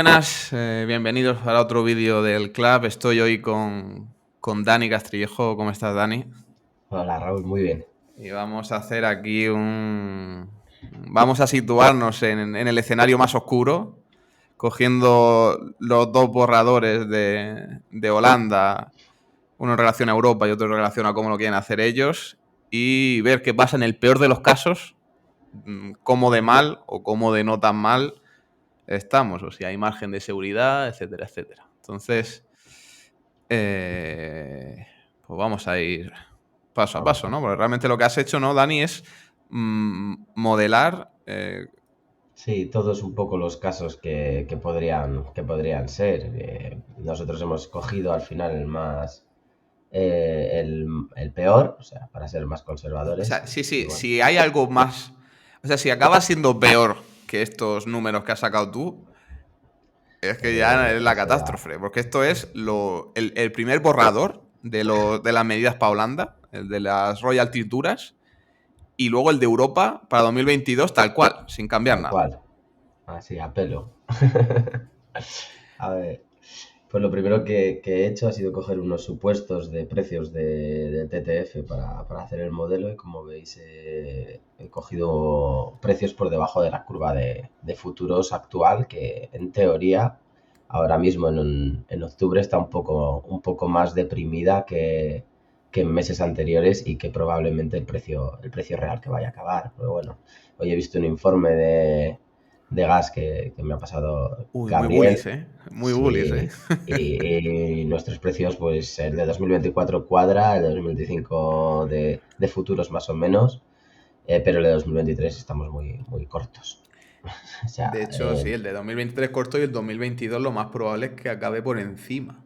buenas, bienvenidos a otro vídeo del club. Estoy hoy con Dani Castrillejo. ¿Cómo estás, Dani? Hola Raúl, muy bien. Y vamos a hacer aquí Vamos a situarnos en el escenario más oscuro, cogiendo los dos borradores de Holanda, uno en relación a Europa y otro en relación a cómo lo quieren hacer ellos, y ver qué pasa en el peor de los casos, cómo de mal o cómo de no tan mal estamos, o si hay margen de seguridad, etcétera, etcétera. Entonces, pues vamos a ir paso a paso, ¿no? Porque realmente lo que has hecho, ¿no, Dani? Es modelar. Sí, todos un poco los casos que podrían ser. Nosotros hemos cogido al final el peor, o sea, para ser más O conservadores. sea, sí, Y sí, bueno, si hay algo más. O sea, si acaba siendo peor que estos números que has sacado tú, es que ya es la eso ya. catástrofe. Porque esto es el primer borrador de las medidas para Holanda, el de las royalties duras, y luego el de Europa para 2022, tal cual, sin cambiar Tal nada. cual, así a pelo. A ver, pues lo primero que he hecho ha sido coger unos supuestos de precios de TTF para hacer el modelo y como veis he cogido precios por debajo de la curva de futuros actual que en teoría ahora mismo en octubre está un poco más deprimida que en meses anteriores y que probablemente el precio real que vaya a acabar. Pero bueno, hoy he visto un informe de gas que me ha pasado Uy, muy Gabriel. bullish, ¿eh? Muy bullish, ¿eh? Sí, y nuestros precios, pues el de 2024 cuadra, el de 2025 de futuros más o menos, pero el de 2023 estamos muy, muy cortos. O De sea, hecho, sí, el de 2023 corto y el 2022 lo más probable es que acabe por encima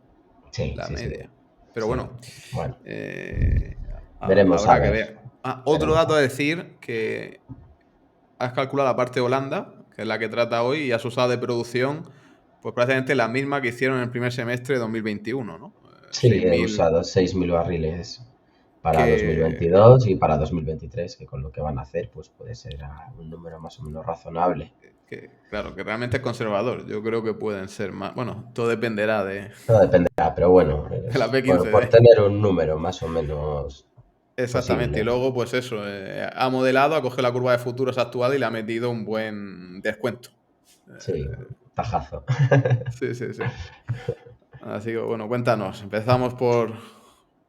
sí, la sí, sí, media. Pero sí. bueno, Bueno, eh, veremos a habrá que ver, ver. Otro veremos a dato a ver. decir que has calculado la parte de Holanda, que es la que trata hoy, y has usado de producción, pues prácticamente la misma que hicieron en el primer semestre de 2021, ¿no? Sí, he 6.000 usado 6.000 barriles para que 2022 y para 2023, que con lo que van a hacer, pues puede ser un número más o menos razonable. claro, que realmente es conservador. Yo creo que pueden ser más. Bueno, todo dependerá Todo dependerá, pero bueno, de la por, por P15D. tener un número más o menos Exactamente. Y posible. luego, pues eso, ha modelado, ha cogido la curva de futuros actual y le ha metido un buen descuento. Sí, tajazo. Sí, sí, sí. Así que, bueno, cuéntanos. Empezamos por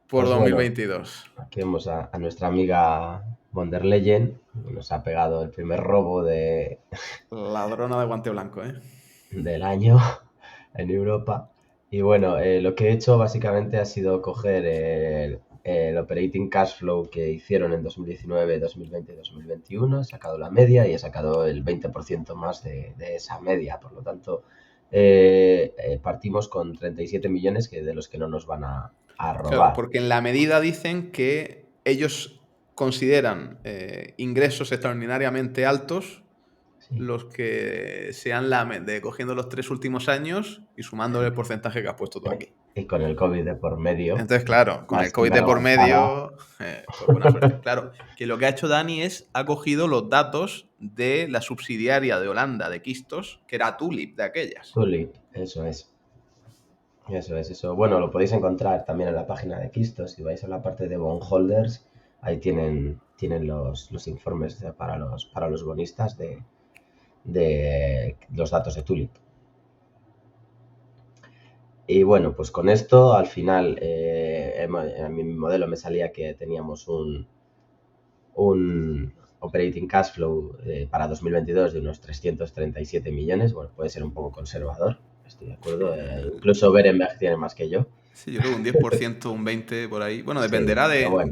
Pues bueno, 2022. aquí vemos a nuestra amiga von der Leyen, que nos ha pegado el primer robo Ladrona de guante blanco, ¿eh? del año en Europa. Y bueno, lo que he hecho básicamente ha sido coger el operating cash flow que hicieron en 2019, 2020 y 2021, he sacado la media y he sacado el 20% más de esa media. Por lo tanto, partimos con 37 millones que de los que no nos van a Claro, robar. porque en la medida dicen que ellos consideran ingresos extraordinariamente altos Sí. los que sean cogiendo los 3 últimos años y sumándole el porcentaje que has puesto tú aquí. Y con el COVID de por medio, Entonces, claro, con el más COVID de por sinvergüenzada. medio, pues buena suerte. Claro, que lo que ha hecho Dani es, ha cogido los datos de la subsidiaria de Holanda, de Kistos, que era Tulip de aquellas. Tulip, eso es. Eso es, eso. Bueno, lo podéis encontrar también en la página de Kistos. Si vais a la parte de bondholders, ahí tienen los informes para los bonistas de los datos de Tulip. Y bueno, pues con esto al final a mi modelo me salía que teníamos un operating cash flow para 2022 de unos 337 millones. Bueno, puede ser un poco conservador, estoy de acuerdo. Incluso Berenberg tiene más que yo. Sí, yo creo que un 10%, un 20% por ahí. Bueno, Sí, dependerá pero bueno,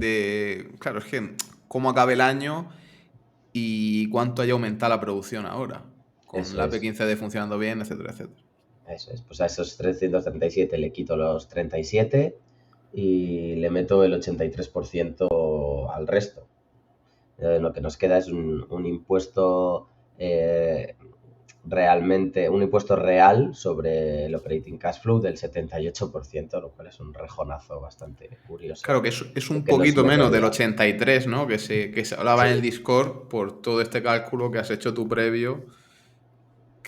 claro, es que cómo acabe el año y cuánto haya aumentado la producción ahora, con eso la es. P15D funcionando bien, etcétera, etcétera. Eso es. Pues a esos 337 le quito los 37 y le meto el 83% al resto. Lo que nos queda es un impuesto un impuesto real sobre el operating cash flow del 78%, lo cual es un rejonazo bastante curioso Claro que es un que nos poquito menos del metería. 83, ¿no? Que se hablaba en el Sí, Discord por todo este cálculo que has hecho tú previo,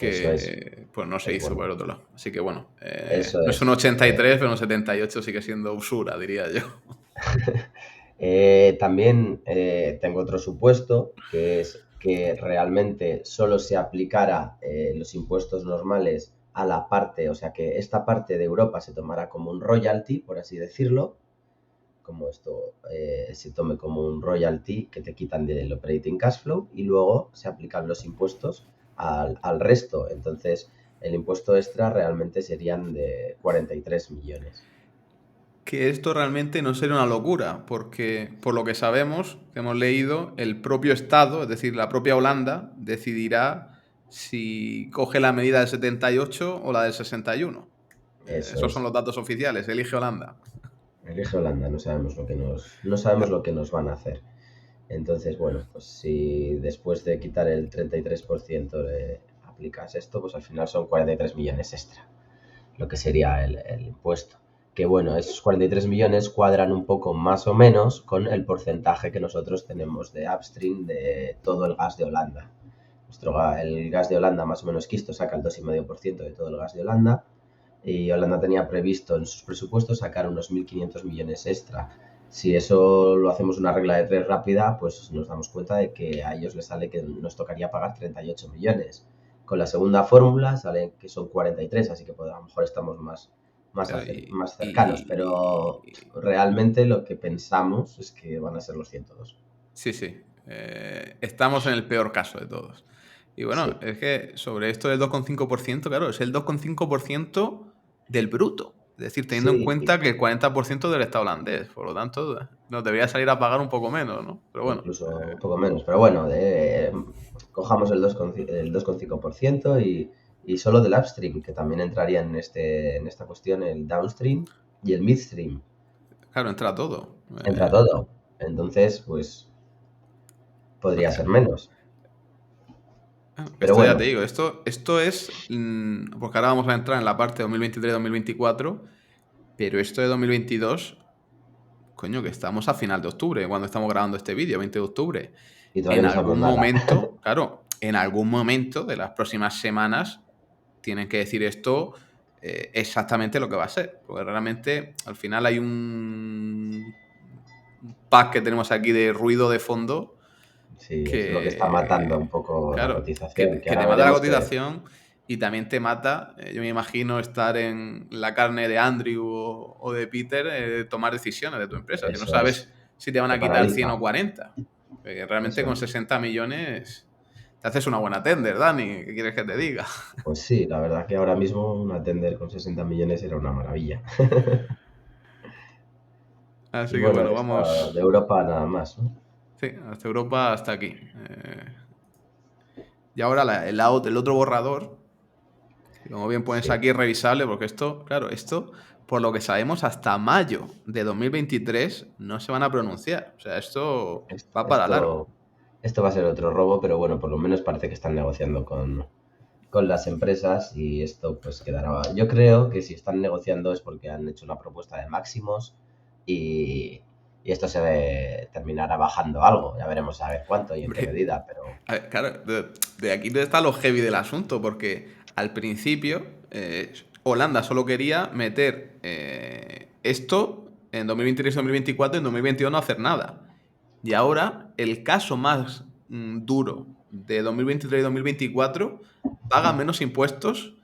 Eso es, que pues no se es hizo por bueno. el otro lado. Así que bueno, Eso no es un es. 83, pero un 78 sigue siendo usura, diría yo. También tengo otro supuesto, que es que realmente solo se aplicara los impuestos normales a la parte, o sea, que esta parte de Europa se tomará como un royalty, por así decirlo, como esto se tome como un royalty que te quitan del operating cash flow y luego se aplican los impuestos al resto. Entonces, el impuesto extra realmente serían de 43 millones. Que esto realmente no sería una locura, porque por lo que sabemos, que hemos leído, el propio Estado, es decir, la propia Holanda, decidirá si coge la medida del 78 o la del 61. Eso Esos son es. los datos oficiales, elige Holanda. Elige Holanda, no sabemos lo que nos van a hacer. Entonces, bueno, pues si después de quitar el 33% le aplicas esto, pues al final son 43 millones extra, lo que sería el impuesto. Que bueno, esos 43 millones cuadran un poco más o menos con el porcentaje que nosotros tenemos de upstream de todo el gas de Holanda. El gas de Holanda, más o menos Quisto, saca el 2,5% de todo el gas de Holanda y Holanda tenía previsto en sus presupuestos sacar unos 1.500 millones extra. Si eso lo hacemos una regla de tres rápida, pues nos damos cuenta de que a ellos les sale que nos tocaría pagar 38 millones. Con la segunda fórmula sale que son 43, así que pues, a lo mejor estamos Claro, más cercanos, pero realmente lo que pensamos es que van a ser los 102. sí, sí. Estamos en el peor caso de todos. Y bueno, Sí, es que sobre esto del 2,5%, claro, es el 2,5% del bruto. Es decir, teniendo en sí, cuenta que el 40% del Estado holandés. Por lo tanto, nos debería salir a pagar un poco menos, ¿no? Pero bueno, incluso un poco menos. Pero bueno, cojamos el 2,5% y solo del upstream, que también entraría en esta cuestión el downstream y el midstream. claro, entra todo. Entra todo. Entonces, pues podría ser menos. Pero Esto ya bueno, te digo, esto es. Porque ahora vamos a entrar en la parte 2023-2024, pero esto de 2022, coño, que estamos a final de octubre, cuando estamos grabando este vídeo, 20 de octubre. y todavía En no sabemos algún nada. momento, claro, en algún momento de las próximas semanas tienen que decir esto exactamente lo que va a ser. Porque realmente al final hay un pack que tenemos aquí de ruido de fondo Sí, es lo que está matando un que, poco la claro, cotización, que que te ahora mata la veremos que cotización y también te mata, yo me imagino, estar en la carne de Andrew o de Peter, tomar decisiones de tu empresa, que no eso es, sabes si te van te a quitar 100 paraliza. o 40. Porque realmente Eso con es. 60 millones te haces una buena tender, Dani. ¿Qué quieres que te diga? Pues sí, la verdad que ahora mismo un atender con 60 millones era una maravilla. Así Y que bueno, bueno, de vamos. Europa nada más, ¿no? Sí, hasta Europa, hasta aquí. Y ahora el otro borrador, que como bien pones Sí. aquí, es revisable, porque esto, claro, esto, por lo que sabemos, hasta mayo de 2023 no se van a pronunciar. O sea, esto Esto, va para largo. esto, esto va a ser otro robo, pero bueno, por lo menos parece que están negociando con las empresas y esto pues quedará. Yo creo que si están negociando es porque han hecho una propuesta de máximos y, y esto terminará bajando algo. Ya veremos a ver cuánto y en qué Hombre, medida, pero a ver, claro, de aquí está lo heavy del asunto, porque al principio Holanda solo quería meter esto en 2023-2024, en 2022 no hacer nada. Y ahora el caso más duro de 2023 y 2024 paga menos impuestos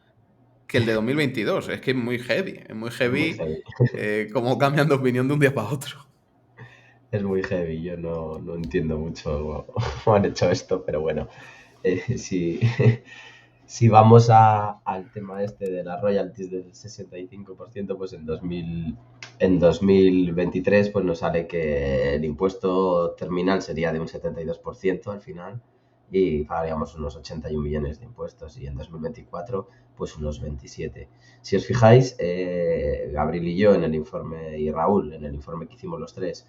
que el de 2022. Es que es muy es muy heavy heavy. cómo cambian de opinión de un día para otro. Es muy heavy, yo no entiendo mucho cómo han hecho esto, pero bueno, sí. Si vamos al tema este de las royalties del 65%, pues en 2023 pues nos sale que el impuesto terminal sería de un 72% al final y pagaríamos unos 81 millones de impuestos y en 2024 pues unos 27. Si os fijáis, Gabriel y yo en el informe y Raúl en el informe que hicimos los tres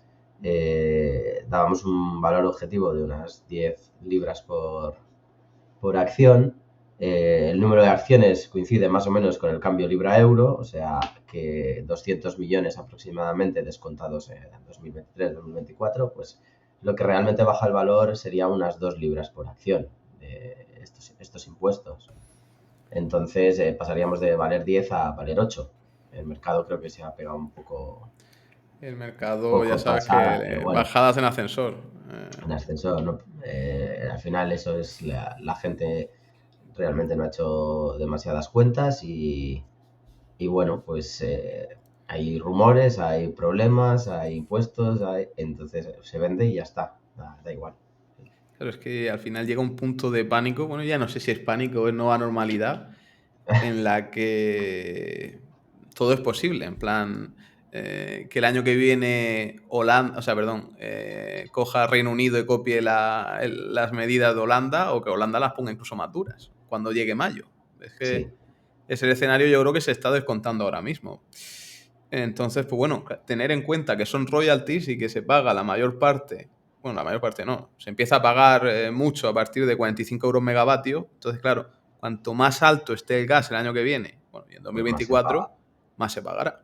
dábamos un valor objetivo de unas 10 libras por acción. El número de acciones coincide más o menos con el cambio libra-euro, o sea que 200 millones aproximadamente descontados en 2023-2024, pues lo que realmente baja el valor sería unas 2 libras por acción de estos impuestos. Entonces pasaríamos de valer 10 a valer 8. El mercado creo que se ha pegado El un mercado, ya poco sabes pasada, pero que bueno, bajadas en ascensor. en ascenso, ¿no? Al final eso es la gente realmente no ha hecho demasiadas cuentas y bueno, pues hay rumores, hay problemas, hay impuestos, entonces se vende y ya está, da igual. Claro, es que al final llega un punto de pánico, bueno, ya no sé si es pánico o es nueva normalidad, en la que todo es posible, en plan, que el año que viene Holanda, o sea, perdón, coja Reino Unido y copie las medidas de Holanda, o que Holanda las ponga incluso más duras cuando llegue mayo. Es Sí, que es el escenario, yo creo que se está descontando ahora mismo. Entonces, pues bueno, tener en cuenta que son royalties y que se paga la mayor parte, bueno, la mayor parte no, se empieza a pagar mucho a partir de 45 euros megavatio. Entonces, claro, cuanto más alto esté el gas el año que viene, bueno, y en pues más se paga. 2024, más se pagará.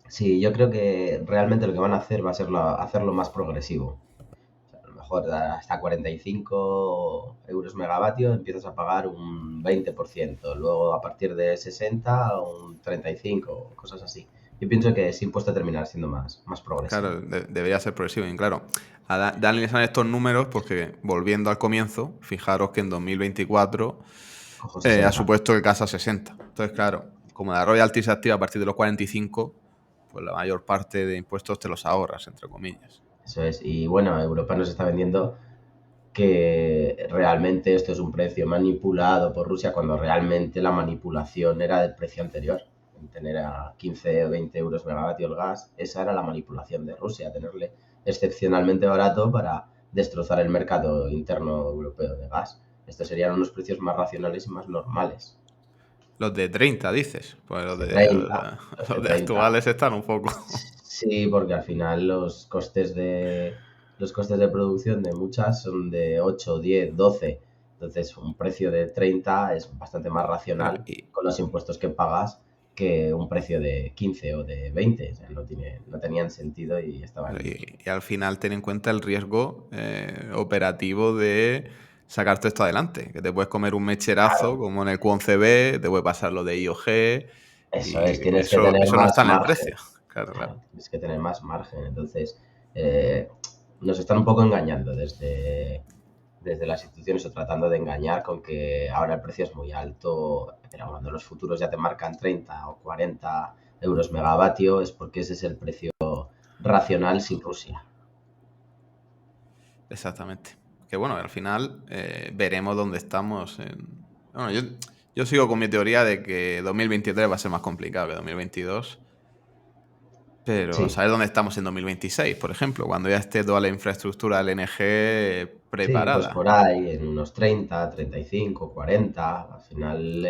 Sí, yo creo que realmente lo que van a hacer va a ser hacerlo más progresivo. O sea, a lo mejor hasta 45 euros megavatio empiezas a pagar un 20%, luego a partir de 60 un 35, cosas así. Yo pienso que es impuesto a terminar siendo más progresivo. Claro, debería ser progresivo. Y claro, a darles a estos números, porque volviendo al comienzo, fijaros que en 2024 Cojo ha 60. supuesto el gas a 60. Entonces, claro, como la royalty se activa a partir de los 45, pues la mayor parte de impuestos te los ahorras, entre comillas. Eso es. Y bueno, Europa nos está vendiendo que realmente esto es un precio manipulado por Rusia cuando realmente la manipulación era del precio anterior. En tener a 15 o 20 euros megavatio el gas, esa era la manipulación de Rusia, tenerle excepcionalmente barato para destrozar el mercado interno europeo de gas. Estos serían unos precios más racionales y más normales. Los de 30, dices. Pues Los de 30, los de los de 30. actuales están un poco. Sí, porque al final los costes de producción de muchas son de 8, 10, 12. Entonces, un precio de 30 es bastante más Claro, racional con los impuestos que pagas que un precio de 15 o de 20. O sea, no tenían sentido y estaban. y al final ten en cuenta el riesgo operativo de sacar todo esto adelante. Que te puedes comer un mecherazo Claro, como en el Q11B, te puede pasar lo de IOG eso es, y tienes que tener eso no más está en el margen. precio. Claro, claro. Claro, tienes que tener más margen. Entonces, eh, nos están un poco engañando desde las instituciones o tratando de engañar con que ahora el precio es muy alto, pero cuando los futuros ya te marcan 30 o 40 euros megavatio es porque ese es el precio racional sin Rusia. Exactamente. Que bueno, al final veremos dónde estamos. Bueno, yo sigo con mi teoría de que 2023 va a ser más complicado que 2022. Pero Sí, saber dónde estamos en 2026, por ejemplo, cuando ya esté toda la infraestructura LNG sí, pues preparada. por ahí, en unos 30, 35, 40. Al final,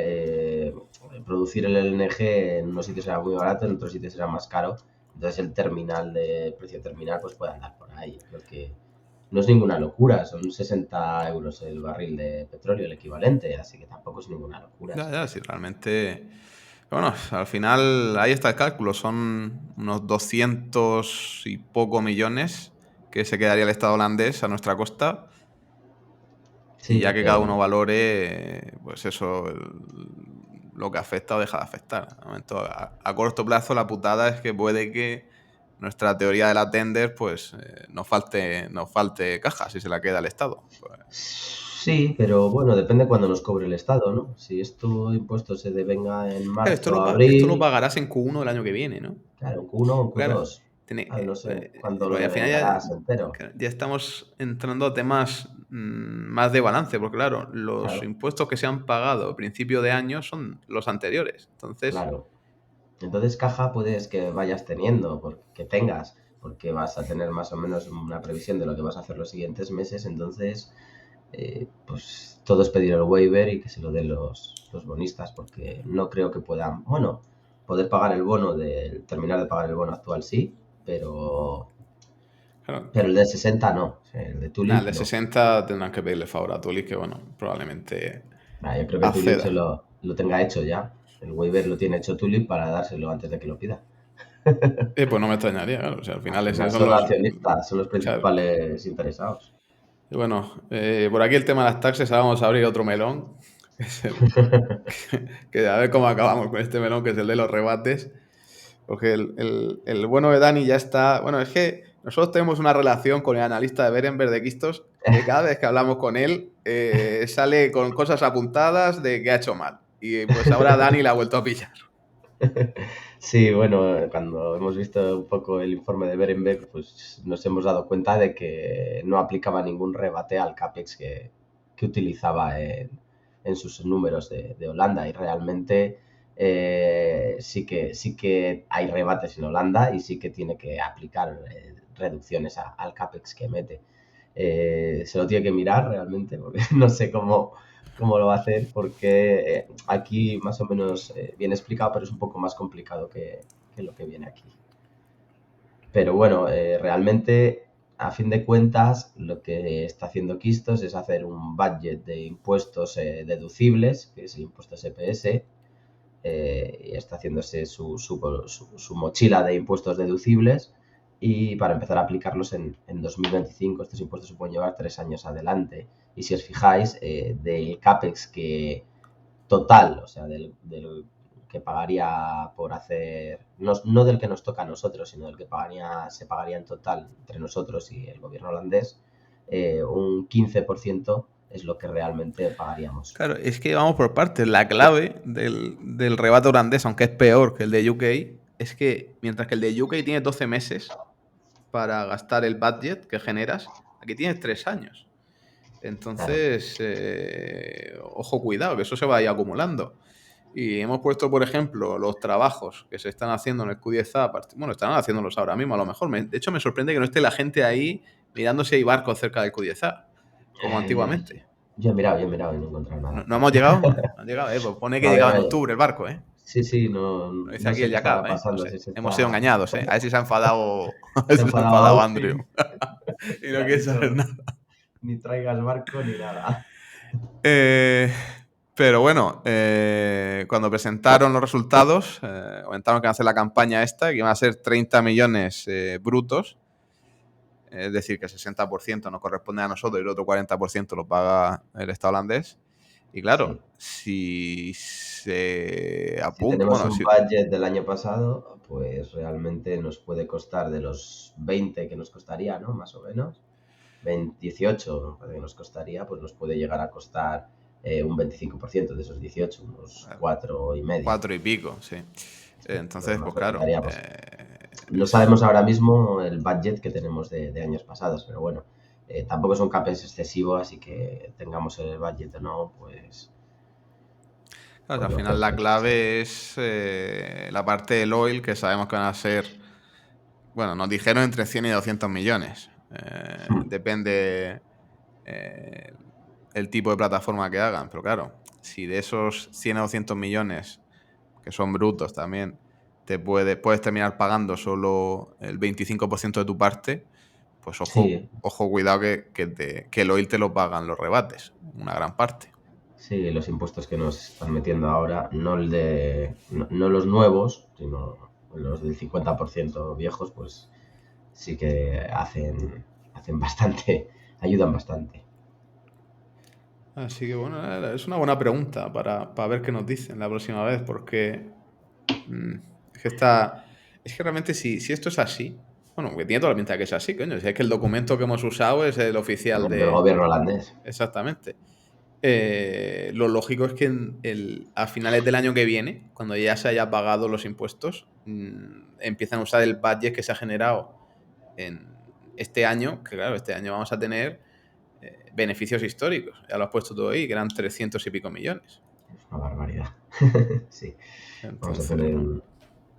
producir el LNG en unos sitios será muy barato, en otros sitios será más caro. Entonces el precio terminal, pues puede andar por ahí. Yo creo que no es ninguna locura, son 60 euros el barril de petróleo, el equivalente, así que tampoco es ninguna locura. Ya, ya, si realmente. Bueno, al final ahí está el cálculo, son unos 200 y poco millones que se quedaría el Estado holandés a nuestra costa. Y ya Sí, que cada uno valore, pues eso, lo que afecta o deja de afectar. De momento, a corto plazo, la putada es que puede que nuestra teoría de la tender, pues nos falte caja si se la queda el Estado. Pues, sí, pero bueno, depende cuando nos cobre el Estado, ¿no? Si esto impuesto se devenga en claro, marzo o esto lo abril, pagarás en Q1 del año que viene, ¿no? claro, en Q1 o en Claro, Q2, no sé cuándo lo porque al final ya, devengarás entero. ya estamos entrando a temas más de balance, porque claro, los Claro, impuestos que se han pagado a principio de año son los anteriores. Entonces, claro. Entonces caja puedes que vayas teniendo, que tengas, porque vas a tener más o menos una previsión de lo que vas a hacer los siguientes meses, entonces pues todo es pedir el waiver y que se lo den los bonistas, porque no creo que puedan, bueno, poder pagar el bono, terminar de pagar el bono actual sí, pero, claro, pero el de 60 no, o sea, el de nada, el Tulip de no. 60 tendrán que pedirle favor a Tuli, que bueno, probablemente Yo creo que Tulip acceda. lo tenga hecho ya. El waiver lo tiene hecho Tulip para dárselo antes de que lo pida. Pues no me extrañaría, claro. O sea, al Al final final esos son son los los. accionistas, son los Claro. principales interesados. Y bueno, por aquí el tema de las taxes, ahora vamos a abrir otro melón. Es que a ver cómo acabamos con este melón, que es el de los rebates. Porque el bueno de Dani ya está. Bueno, es que nosotros tenemos una relación con el analista de Berenberg de Quistos que cada vez que hablamos con él sale con cosas apuntadas de que ha hecho mal. Y pues ahora Dani la ha vuelto a pillar. Sí, bueno, cuando hemos visto un poco el informe de Berenberg, pues nos hemos dado cuenta de que no aplicaba ningún rebate al CAPEX que utilizaba en sus números de Holanda y realmente sí que hay rebates en Holanda y sí que tiene que aplicar reducciones al CAPEX que mete. Se lo tiene que mirar realmente porque no sé cómo lo va a hacer, porque aquí más o menos bien explicado, pero es un poco más complicado que lo que viene aquí. Pero bueno, realmente, a fin de cuentas, lo que está haciendo Quistos es hacer un budget de impuestos deducibles, que es el impuesto SPS, y está haciéndose su mochila de impuestos deducibles y para empezar a aplicarlos en 2025. Estos impuestos se pueden llevar 3 años adelante. Y si os fijáis, del CAPEX total, o sea, del que pagaría por hacer, no del que nos toca a nosotros, sino del que se pagaría en total entre nosotros y el gobierno holandés, un 15% es lo que realmente pagaríamos. Claro, es que vamos por partes. La clave del rebate holandés, aunque es peor que el de UK, es que mientras que el de UK tiene 12 meses para gastar el budget que generas, aquí tienes 3 años. Claro. Entonces, ojo, cuidado, que eso se va a ir acumulando. Y hemos puesto, por ejemplo, los trabajos que se están haciendo en el Q10A. Bueno, están haciéndolos ahora mismo, a lo mejor. De hecho, me sorprende que no esté la gente ahí mirando si hay barcos cerca del Q10A, como antiguamente. Yo he mirado y no he encontrado ¿No, nada. no hemos llegado? No han llegado, pues pone que Todavía llegaba no en hay. octubre el barco, ¿eh? Sí, sí, no, Lo dice no aquí sé el qué estará Jacab, ¿eh? No pasando, sé. si se Hemos sido está... engañados, ¿eh? A ver si se ha enfadado, a ver Se ha si se ha enfadado enfadado Austin Andrew. Y y no ha quiere saber dicho, nada. ni traigas barco ni nada. Eh, pero bueno, cuando presentaron los resultados, comentaron que iban a hacer la campaña esta, que iban a ser 30 millones brutos, es decir, que el 60% nos corresponde a nosotros y el otro 40% lo paga el Estado holandés. Y Sí. claro, si se Si apunta, tenemos bueno, un si, budget del año pasado, pues realmente nos puede costar de los 20 que nos costaría, ¿no? Más o menos. 18 que nos costaría, pues nos puede llegar a costar un 25% de esos 18, unos 4,5. 4 y pico, sí. Sí, lo Entonces, demás pues lo claro, quitaríamos. No sabemos ahora mismo el budget que tenemos de años pasados, pero bueno, tampoco es un CAPEX excesivo, así que tengamos el budget o no, claro, pues al lo final hacemos la así siempre. clave es la parte del oil, que sabemos que van a ser, bueno, nos dijeron entre 100 y 200 millones. Hmm. Depende eh, el tipo de plataforma que hagan, pero claro, si de esos 100 o 200 millones, que son brutos también, puedes terminar pagando solo el 25% de tu parte, pues ojo, Sí, ojo, cuidado que el oil te lo pagan los rebates, una gran parte. sí, los impuestos que nos están metiendo ahora, no los nuevos, sino los del 50% viejos, pues sí que hacen bastante, ayudan bastante. Así que bueno, es una buena pregunta para ver qué nos dicen la próxima vez, porque mm, es que es que realmente si esto es así, bueno, que tiene toda la pinta de que es así, coño, si es que el documento que hemos usado es el oficial Del gobierno holandés. exactamente. Lo lógico es que a finales del año que viene, cuando ya se haya pagado los impuestos, empiezan a usar el budget que se ha generado en este año, que claro, este año vamos a tener beneficios históricos. Ya lo has puesto todo ahí, que eran 300 y pico millones. Es una barbaridad. Sí, vamos a Entonces, tener bueno.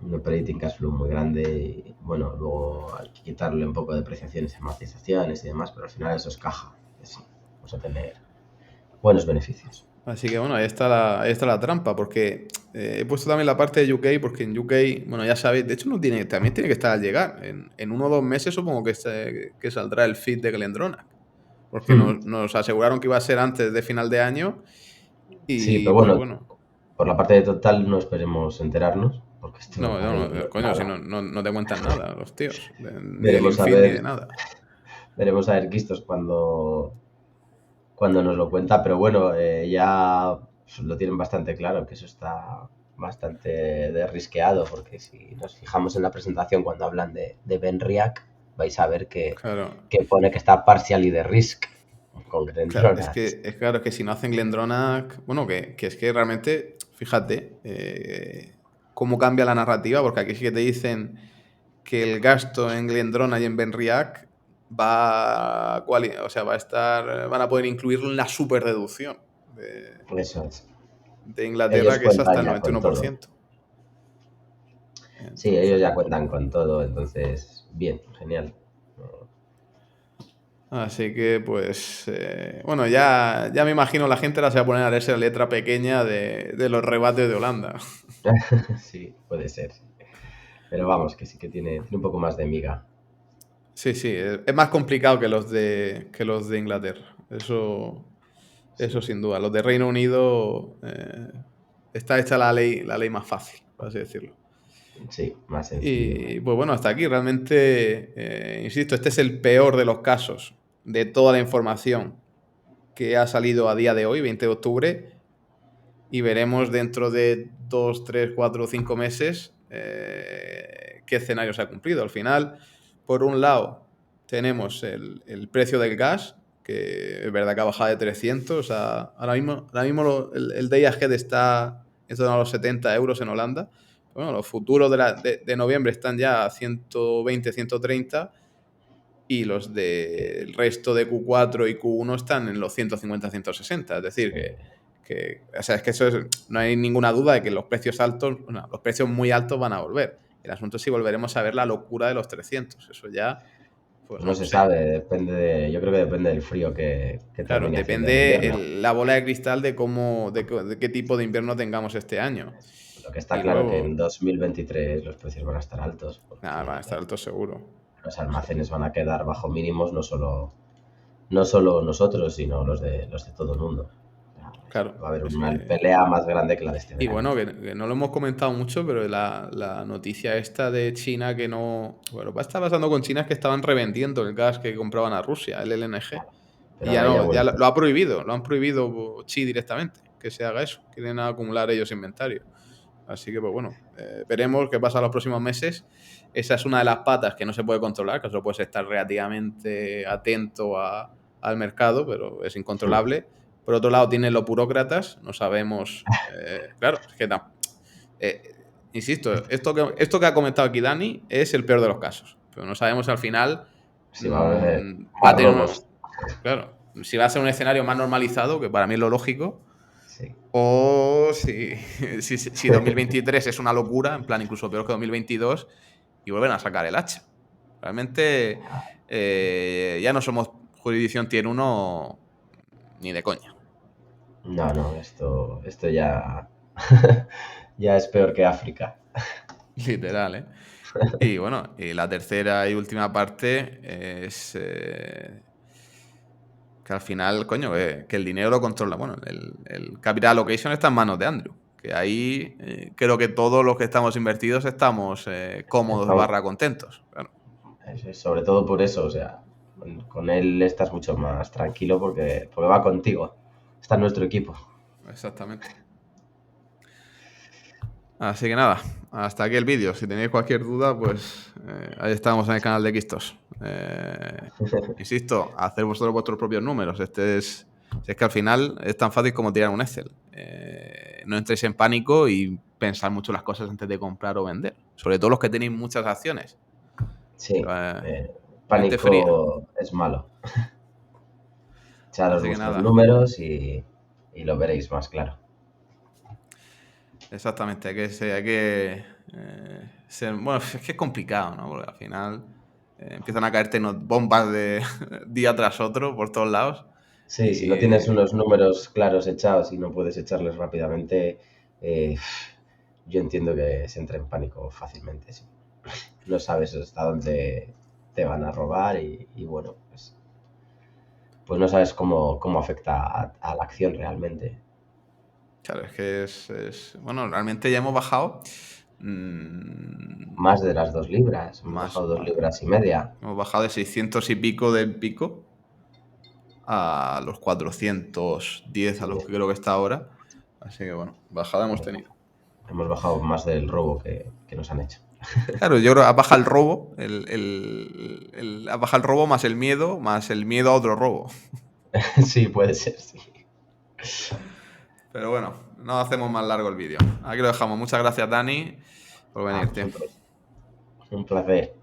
un operating cash flow muy grande y bueno, luego hay que quitarle un poco de depreciaciones, amortizaciones y demás, pero al final eso es caja. Que sí, vamos a tener buenos beneficios. Así que bueno, ahí está la trampa, porque he puesto también la parte de UK, porque en UK, bueno, ya sabéis, de hecho también tiene que estar al llegar. En 1 o 2 meses supongo que saldrá el feed de Glendronach, porque Hmm. nos aseguraron que iba a ser antes de final de año Sí, y pero pues bueno, bueno, por la parte de total no esperemos enterarnos, porque esto no, ahí no coño, si nada. no te cuentan nada los tíos, ni del Veremos a infit ni de ver, nada. veremos a ver Quistos cuando nos lo cuenta, pero bueno, ya lo tienen bastante claro, que eso está bastante derrisqueado, porque si nos fijamos en la presentación cuando hablan de Benriac, vais a ver Claro, que pone que está partially de risk con claro, Glendronach. es claro que si no hacen Glendronach, bueno, que es que realmente, fíjate, cómo cambia la narrativa, porque aquí sí que te dicen que el gasto en Glendronach y en Benriac o sea, va a estar, van a poder incluirlo en la superdeducción Eso es. de Inglaterra, Ellos que es hasta cuentan el ya con todo. 91%. Sí, ellos Entonces, ya cuentan con todo, entonces, bien, genial. así que, pues, bueno, ya me imagino la gente la se va a poner a leerse la letra pequeña de los rebates de Holanda. Sí, puede ser. Pero vamos, que sí que tiene un poco más de miga. Sí, sí, es más complicado que los de Inglaterra. Eso Sí, sin duda. Los de Reino Unido está hecha la ley más fácil, por así decirlo. sí, más sencillo. Y pues bueno, hasta aquí realmente, insisto, este es el peor de los casos de toda la información que ha salido a día de hoy, 20 de octubre, y veremos dentro de 2, 3, 4 o 5 meses qué escenario se ha cumplido. Al final, por un lado, tenemos el precio del gas, que es verdad que ha bajado de 300. O sea, ahora mismo el day ahead está en torno a los 70 euros en Holanda. Bueno, los futuros de noviembre están ya a 120, 130 y los del resto de Q4 y Q1 están en los 150, 160. Es decir, o sea, es que no hay ninguna duda de que los precios altos, no, los precios muy altos van a volver. El asunto es si volveremos a ver la locura de los 300. Eso ya, pues Pues no no lo se sé. sabe, yo creo que depende del frío que Claro, termine haciendo en depende invierno. la bola de cristal de qué tipo de invierno tengamos este año. Lo que está Y claro que en luego, 2023 los precios van a estar altos, nada, van a porque estar altos seguro. los Sí. almacenes van a quedar bajo mínimos, no solo nosotros, sino los de todo el mundo. O sea, Claro, va a haber es una que... pelea más grande que la de este Y verano. bueno, que no lo hemos comentado mucho, pero la noticia esta de China que no... Bueno, va a estar pasando con China es que estaban revendiendo el gas que compraban a Rusia, el LNG. Claro. Pero Y ya ahora ya ha no, ya vuelto. lo ha prohibido, lo han prohibido Chi directamente, que se haga eso. Quieren acumular ellos inventario. Así que, pues bueno, veremos qué pasa los próximos meses. Esa es una de las patas que no se puede controlar, que solo puedes estar relativamente atento al mercado, pero es incontrolable. Por otro lado, tienen los burócratas, no sabemos. Claro, es que eh, insisto, esto que ha comentado aquí Dani es el peor de los casos, pero no sabemos al final Si va a haber va más a tener robos. claro, si va a ser un escenario más normalizado, que para mí es lo lógico, Sí. o si 2023 es una locura, en plan incluso peor que 2022, y vuelven a sacar el hacha. Realmente ya no somos jurisdicción tier 1 ni de coña. No, no, esto ya, ya es peor que África. Literal, ¿eh? Y bueno, y la tercera y última parte es que al final, coño, que el dinero lo controla. Bueno, el capital allocation está en manos de Andrew. Que ahí creo que todos los que estamos invertidos estamos cómodos Estamos, barra contentos. Claro, sobre todo por eso, o sea, con él estás mucho más tranquilo porque va contigo. Está en nuestro equipo. exactamente. Así que nada, hasta aquí el vídeo. Si tenéis cualquier duda, pues ahí estamos en el canal de Quistos. Insisto, hacer vosotros vuestros propios números. Si es que al final es tan fácil como tirar un Excel. No entréis en pánico y pensar mucho las cosas antes de comprar o vender. Sobre todo los que tenéis muchas acciones. Sí, Mente fría. pánico es malo. Echaros Así que vuestros nada, números y lo veréis más claro. exactamente. Hay que ser. Bueno, es que es complicado, ¿no? Porque al final empiezan a caerte bombas de día tras otro por todos lados. Sí, si no tienes Y unos números claros echados y no puedes echarles rápidamente, eh, yo entiendo que se entra en pánico fácilmente, sí. No sabes hasta dónde te van a robar y bueno, pues no sabes cómo afecta a la acción realmente. claro, es que bueno, realmente ya hemos bajado Más de las 2 libras, hemos más. bajado 2,5 libras. Hemos bajado de 600 y pico del pico a los 410 a los Sí, que creo que está ahora. Así que bueno, bajada hemos tenido. Hemos bajado más del robo que nos han hecho. Claro, yo creo que ha bajado el robo, ha bajado el robo más el miedo a otro robo. Sí, puede ser, sí. Pero bueno, no hacemos más largo el vídeo. Aquí lo dejamos. Muchas gracias, Dani, por venir, tío. Un placer.